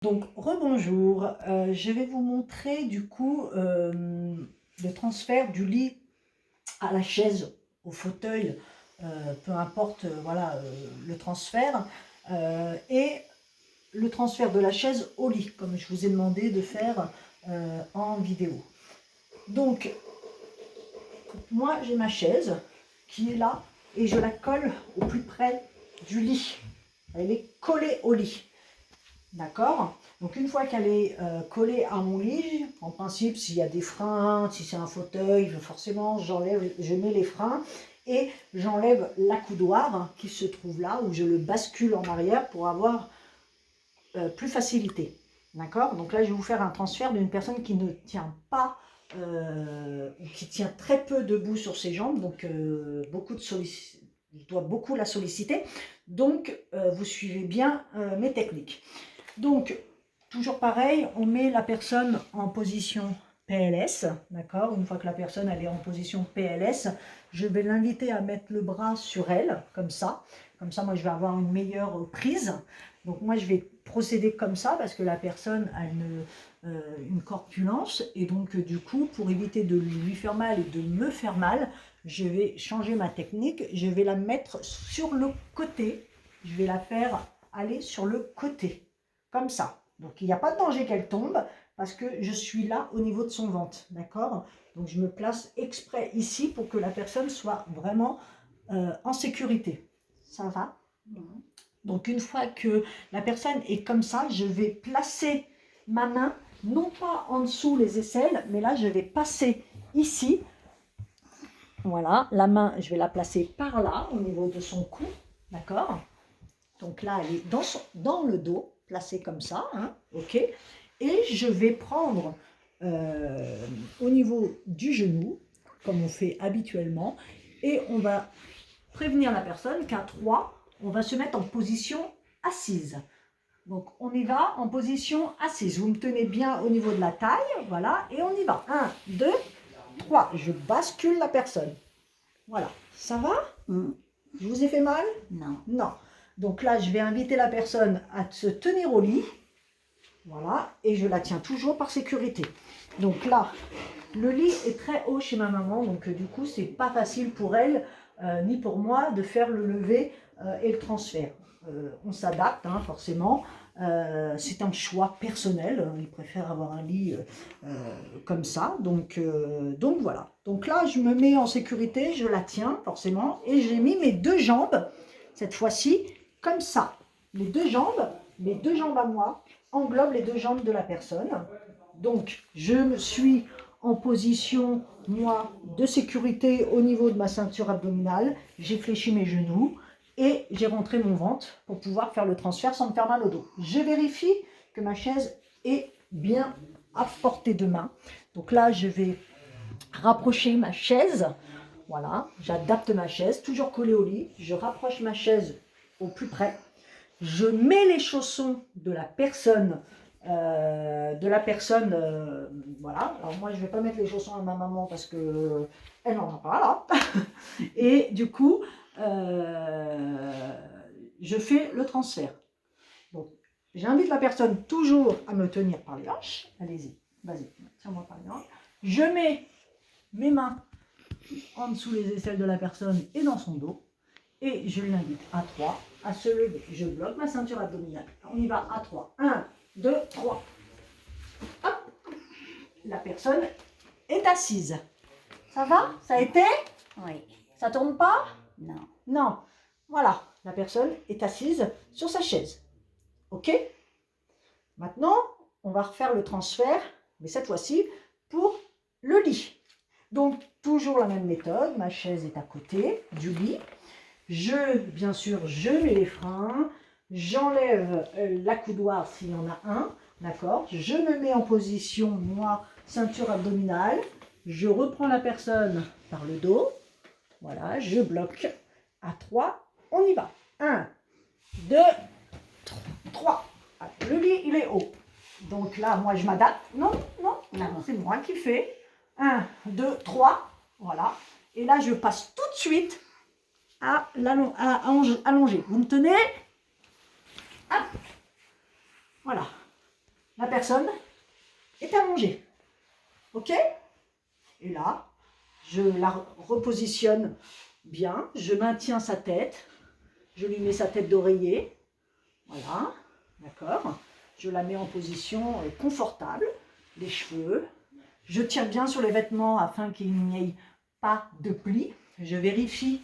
Donc, rebonjour, je vais vous montrer du coup le transfert du lit à la chaise, au fauteuil, peu importe voilà, le transfert, et le transfert de la chaise au lit, comme je vous ai demandé de faire en vidéo. Donc, moi j'ai ma chaise qui est là et je la colle au plus près du lit. Elle est collée au lit. D'accord? Donc une fois qu'elle est collée à mon lit, en principe s'il y a des freins, si c'est un fauteuil, forcément j'enlève, je mets les freins et j'enlève l'accoudoir qui se trouve là, où je le bascule en arrière pour avoir plus facilité. D'accord? Donc là je vais vous faire un transfert d'une personne qui ne tient pas, qui tient très peu debout sur ses jambes, donc beaucoup de je dois beaucoup la solliciter. Donc vous suivez bien mes techniques. Donc, toujours pareil, on met la personne en position PLS, d'accord? Une fois que la personne elle est en position PLS, je vais l'inviter à mettre le bras sur elle, comme ça. Comme ça, moi, je vais avoir une meilleure prise. Donc, moi, je vais procéder comme ça parce que la personne a une corpulence. Et donc, du coup, pour éviter de lui faire mal et de me faire mal, je vais changer ma technique. Je vais la mettre sur le côté. Je vais la faire aller sur le côté comme ça. Donc il n'y a pas de danger qu'elle tombe parce que je suis là au niveau de son ventre, d'accord? Donc je me place exprès ici pour que la personne soit vraiment en sécurité. Ça va? Donc une fois que la personne est comme ça, je vais placer ma main, non pas en dessous les aisselles, mais là je vais passer ici. Voilà, la main, je vais la placer par là, au niveau de son cou, d'accord? Donc là, elle est dans le dos, placée comme ça, hein, ok. Et je vais prendre au niveau du genou, comme on fait habituellement, et on va prévenir la personne qu'à 3, on va se mettre en position assise. Donc on y va en position assise. Vous me tenez bien au niveau de la taille, voilà, et on y va. 1, 2, 3. Je bascule la personne. Voilà, ça va? Je vous ai fait mal? Non. Non. Donc là, je vais inviter la personne à se tenir au lit. Voilà. Et je la tiens toujours par sécurité. Donc là, le lit est très haut chez ma maman. Donc du coup, c'est pas facile pour elle, ni pour moi, de faire le lever et le transfert. On s'adapte, hein, forcément. C'est un choix personnel. Il préfère avoir un lit comme ça. Donc voilà. Donc là, je me mets en sécurité. Je la tiens, forcément. Et j'ai mis mes deux jambes, cette fois-ci, comme ça. Mes deux jambes à moi, englobent les deux jambes de la personne. Donc, je me suis en position, moi, de sécurité au niveau de ma ceinture abdominale. J'ai fléchi mes genoux et j'ai rentré mon ventre pour pouvoir faire le transfert sans me faire mal au dos. Je vérifie que ma chaise est bien à portée de main. Donc là, je vais rapprocher ma chaise. Voilà, j'adapte ma chaise, toujours collée au lit. Je rapproche ma chaise au plus près. Je mets les chaussons de la personne, voilà. Alors moi, je ne vais pas mettre les chaussons à ma maman parce que elle n'en a pas là. Et du coup, je fais le transfert. Donc, j'invite la personne toujours à me tenir par les hanches. Allez-y, vas-y, tiens-moi par les hanches. Je mets mes mains en dessous les aisselles de la personne et dans son dos. Et je l'invite à 3 à se lever. Je bloque ma ceinture abdominale. On y va à 3. 1, 2, 3. Hop. La personne est assise. Ça va? Ça a été? Oui. Ça tourne pas? Non. Non. Voilà. La personne est assise sur sa chaise. OK? Maintenant, on va refaire le transfert, mais cette fois-ci pour le lit. Donc, toujours la même méthode. Ma chaise est à côté du lit. Bien sûr, je mets les freins, j'enlève l'accoudoir s'il y en a un, d'accord? Je me mets en position, moi, ceinture abdominale. Je reprends la personne par le dos. Voilà, je bloque. À 3, on y va. 1, 2, 3. Le lit, il est haut. Donc là, moi, je m'adapte. Non, c'est moi qui fais. 1, 2, 3. Voilà. Et là, je passe tout de suite à allonger. Vous me tenez? Hop. Voilà. personne est allongée. Ok? Et là, je la repositionne bien, je maintiens sa tête, je lui mets sa tête d'oreiller, voilà, d'accord? Je la mets en position confortable, les cheveux, je tire bien sur les vêtements afin qu'il n'y ait pas de plis, je vérifie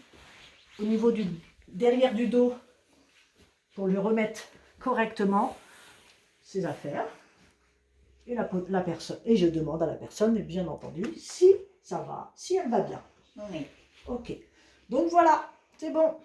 au niveau du derrière du dos pour lui remettre correctement ses affaires, et la personne, et je demande à la personne, bien entendu, si ça va, si elle va bien. Oui. Ok. Donc voilà, c'est bon.